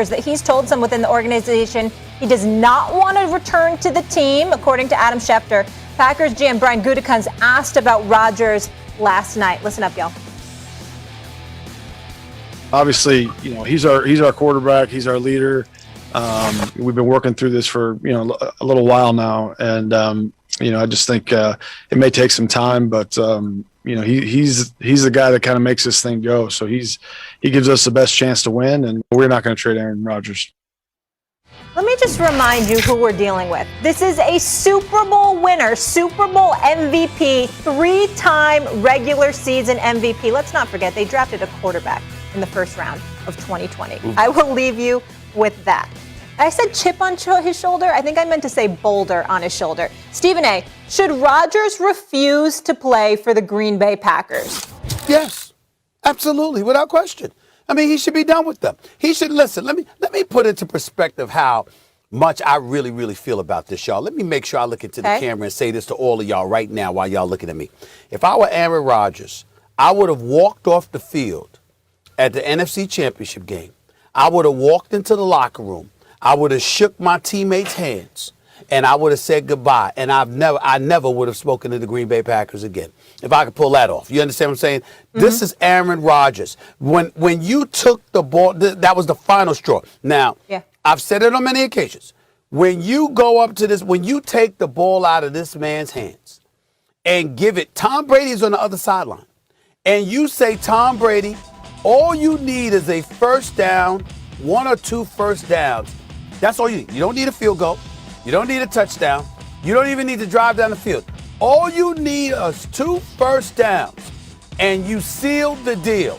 Packers that he's told some within the organization he does not want to return to the team, according to Adam Schefter. Packers GM Brian Gutekunst asked about Rodgers last night. Listen up, y'all. Obviously, he's our quarterback. He's our leader. We've been working through this for a little while now, and I just think it may take some time, but he's the guy that kind of makes this thing go. So he gives us the best chance to win, and we're not going to trade Aaron Rodgers. Let me just remind you who we're dealing with. This is a Super Bowl winner, Super Bowl MVP, 3-time regular season MVP. Let's not forget, they drafted a quarterback in the first round of 2020. Ooh. I will leave you with that. I said chip on his shoulder. I think I meant to say boulder on his shoulder. Stephen A., should Rodgers refuse to play for the Green Bay Packers? Yes, absolutely, without question. I mean, he should be done with them. He should listen. Let me put into perspective how much I really, really feel about this, y'all. Let me make sure I look into the camera and say this to all of y'all right now while y'all looking at me. If I were Aaron Rodgers, I would have walked off the field at the NFC Championship game. I would have walked into the locker room. I would have shook my teammates' hands, and I would have said goodbye. And I never would have spoken to the Green Bay Packers again, if I could pull that off. You understand what I'm saying? Mm-hmm. This is Aaron Rodgers. When you took the ball, that was the final straw. Now, I've said it on many occasions. When you go up to this, when you take the ball out of this man's hands and give it, Tom Brady's on the other sideline, and you say, Tom Brady, all you need is a first down, 1 or 2 first downs. That's all you need. You don't need a field goal. You don't need a touchdown. You don't even need to drive down the field. All you need is 2 first downs, and you seal the deal,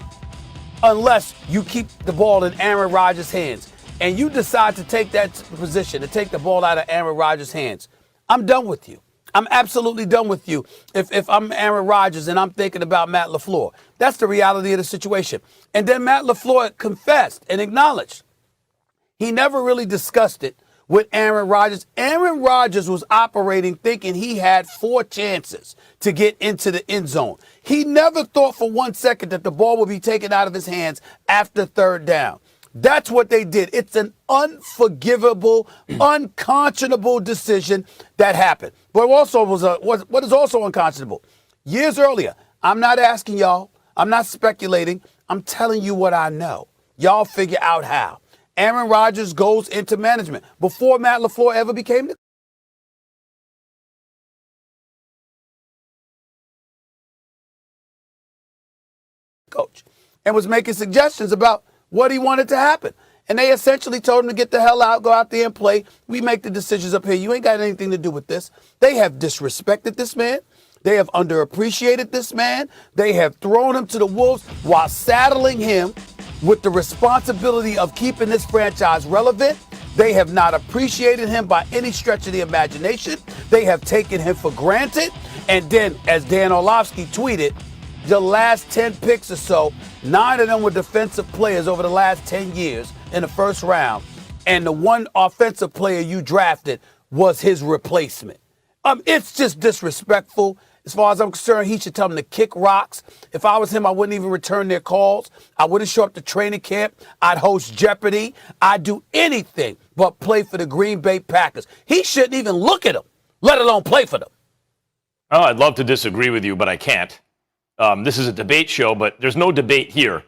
unless you keep the ball in Aaron Rodgers' hands and you decide to take that position, to take the ball out of Aaron Rodgers' hands. I'm done with you. I'm absolutely done with you if I'm Aaron Rodgers and I'm thinking about Matt LaFleur. That's the reality of the situation. And then Matt LaFleur confessed and acknowledged he never really discussed it with Aaron Rodgers. Aaron Rodgers was operating thinking he had 4 chances to get into the end zone. He never thought for 1 second that the ball would be taken out of his hands after 3rd down. That's what they did. It's an unforgivable, unconscionable decision that happened. But what is also unconscionable? Years earlier, I'm not asking y'all. I'm not speculating. I'm telling you what I know. Y'all figure out how. Aaron Rodgers goes into management before Matt LaFleur ever became the coach and was making suggestions about what he wanted to happen. And they essentially told him to get the hell out, go out there and play. We make the decisions up here. You ain't got anything to do with this. They have disrespected this man. They have underappreciated this man. They have thrown him to the wolves while saddling him with the responsibility of keeping this franchise relevant. They have not appreciated him by any stretch of the imagination. They have taken him for granted. And then, as Dan Orlovsky tweeted, the last 10 picks or so, 9 of them were defensive players over the last 10 years in the first round. And the one offensive player you drafted was his replacement. It's just disrespectful. As far as I'm concerned, he should tell them to kick rocks. If I was him, I wouldn't even return their calls. I wouldn't show up to training camp. I'd host Jeopardy. I'd do anything but play for the Green Bay Packers. He shouldn't even look at them, let alone play for them. Oh, I'd love to disagree with you, but I can't. This is a debate show, but there's no debate here.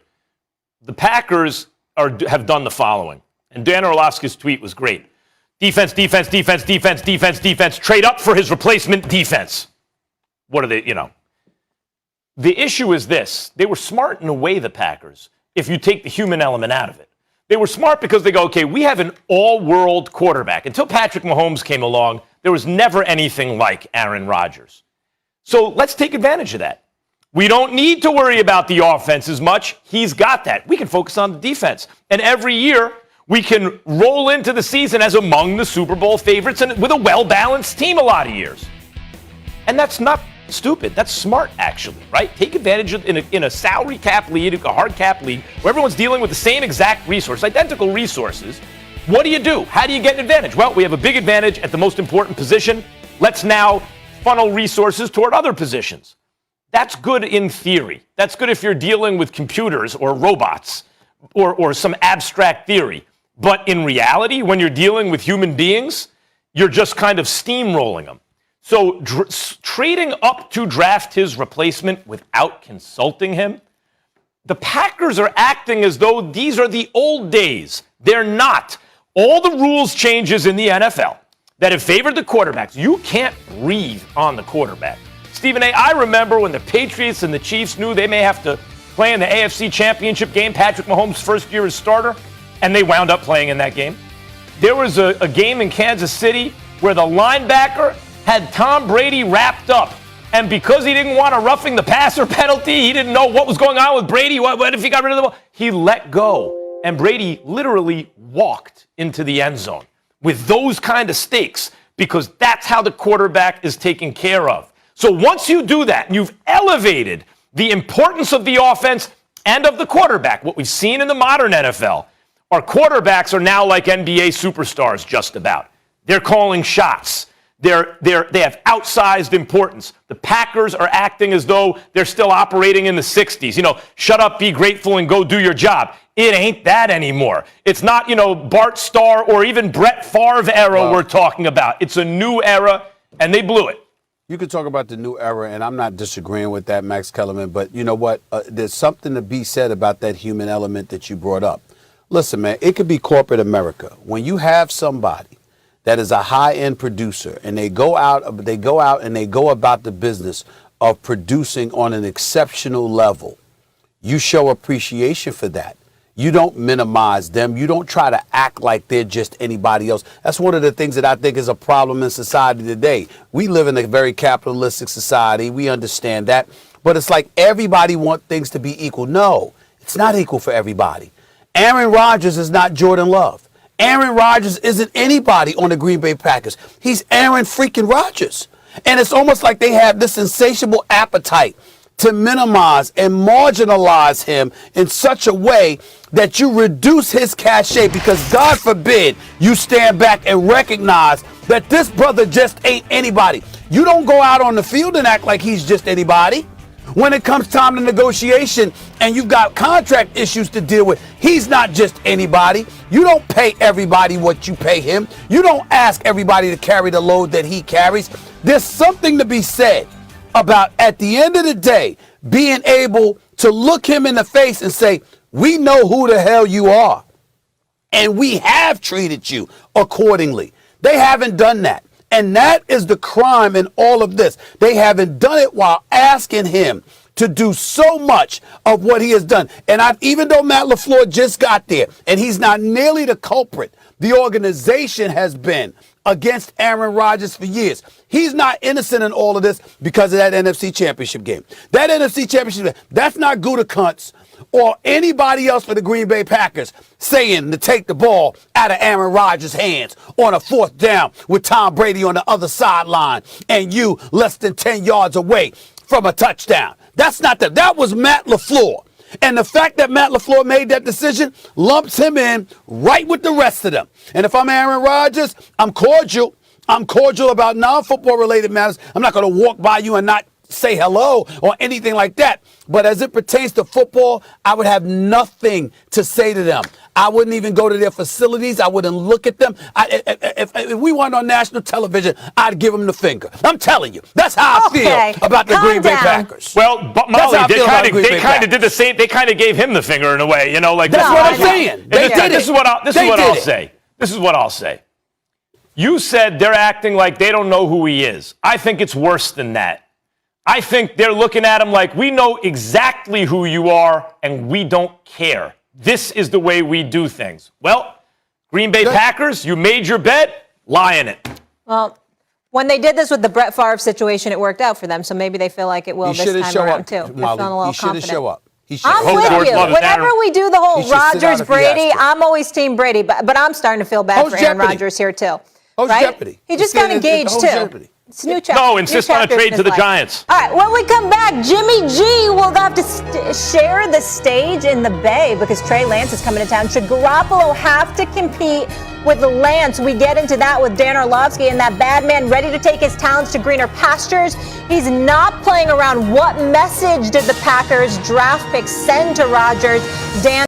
The Packers have done the following, and Dan Orlovsky's tweet was great. Defense, defense, defense, defense, defense, defense. Trade up for his replacement defense. What are they, The issue is this. They were smart in a way, the Packers, if you take the human element out of it. They were smart because they go, okay, we have an all-world quarterback. Until Patrick Mahomes came along, there was never anything like Aaron Rodgers. So let's take advantage of that. We don't need to worry about the offense as much. He's got that. We can focus on the defense. And every year, we can roll into the season as among the Super Bowl favorites and with a well-balanced team a lot of years. And that's not stupid. That's smart, actually, right? Take advantage of in a salary cap league, a hard cap league, where everyone's dealing with the same exact resource, identical resources. What do? How do you get an advantage? Well, we have a big advantage at the most important position. Let's now funnel resources toward other positions. That's good in theory. That's good if you're dealing with computers or robots or some abstract theory. But in reality, when you're dealing with human beings, you're just kind of steamrolling them. So trading up to draft his replacement without consulting him, the Packers are acting as though these are the old days. They're not. All the rules changes in the NFL that have favored the quarterbacks. You can't breathe on the quarterback. Stephen A., I remember when the Patriots and the Chiefs knew they may have to play in the AFC Championship game, Patrick Mahomes' first year as starter, and they wound up playing in that game. There was a game in Kansas City where the linebacker had Tom Brady wrapped up. And because he didn't want a roughing the passer penalty, he didn't know what was going on with Brady. What if he got rid of the ball? He let go. And Brady literally walked into the end zone with those kind of stakes because that's how the quarterback is taken care of. So once you do that, and you've elevated the importance of the offense and of the quarterback, what we've seen in the modern NFL, our quarterbacks are now like NBA superstars just about. They're calling shots. They have outsized importance. The Packers are acting as though they're still operating in the 60s. You know, shut up, be grateful, and go do your job. It ain't that anymore. It's not, Bart Starr or even Brett Favre era we're talking about. It's a new era, and they blew it. You could talk about the new era, and I'm not disagreeing with that, Max Kellerman, but you know what? There's something to be said about that human element that you brought up. Listen, man, it could be corporate America. When you have somebody that is a high-end producer, and they go out and they go about the business of producing on an exceptional level, you show appreciation for that. You don't minimize them. You don't try to act like they're just anybody else. That's one of the things that I think is a problem in society today. We live in a very capitalistic society. We understand that. But it's like everybody wants things to be equal. No, it's not equal for everybody. Aaron Rodgers is not Jordan Love. Aaron Rodgers isn't anybody on the Green Bay Packers. He's Aaron freaking Rodgers. And it's almost like they have this insatiable appetite to minimize and marginalize him in such a way that you reduce his cachet because, God forbid, you stand back and recognize that this brother just ain't anybody. You don't go out on the field and act like he's just anybody. When it comes time to negotiation and you've got contract issues to deal with, he's not just anybody. You don't pay everybody what you pay him. You don't ask everybody to carry the load that he carries. There's something to be said about, at the end of the day, being able to look him in the face and say, we know who the hell you are, and we have treated you accordingly. They haven't done that. And that is the crime in all of this. They haven't done it while asking him to do so much of what he has done. And even though Matt LaFleur just got there, and he's not nearly the culprit, the organization has been against Aaron Rodgers for years. He's not innocent in all of this because of that NFC Championship game. That NFC Championship game, that's not Gutekunst or anybody else for the Green Bay Packers saying to take the ball out of Aaron Rodgers' hands on a 4th down with Tom Brady on the other sideline and you less than 10 yards away from a touchdown. That's not that. That was Matt LaFleur. And the fact that Matt LaFleur made that decision lumps him in right with the rest of them. And if I'm Aaron Rodgers, I'm cordial. I'm cordial about non-football related matters. I'm not going to walk by you and not say hello or anything like that. But as it pertains to football, I would have nothing to say to them. I wouldn't even go to their facilities. I wouldn't look at them. If we weren't on national television, I'd give them the finger. I'm telling you. That's how I feel about the Green Bay Packers. Well, but Molly, they kind of did the same. They kind of gave him the finger in a way. That's what I'm saying. This is what I'll say. This is what I'll say. You said they're acting like they don't know who he is. I think it's worse than that. I think they're looking at him like, we know exactly who you are, and we don't care. This is the way we do things. Well, Green Bay Packers, you made your bet, lie in it. Well, when they did this with the Brett Favre situation, it worked out for them, so maybe they feel like it will this time around, too. He should show up. I'm with you. Whenever we do the whole Rodgers, Brady, I'm always Team Brady, but I'm starting to feel bad for Aaron Rodgers here, too. Right? Jeopardy. He just got engaged, too. It's a new chapter. No, insist on a trade to the Giants. All right, when we come back, Jimmy G will have to share the stage in the Bay because Trey Lance is coming to town. Should Garoppolo have to compete with Lance? We get into that with Dan Orlovsky and that bad man ready to take his talents to greener pastures. He's not playing around. What message did the Packers draft pick send to Rodgers? Dan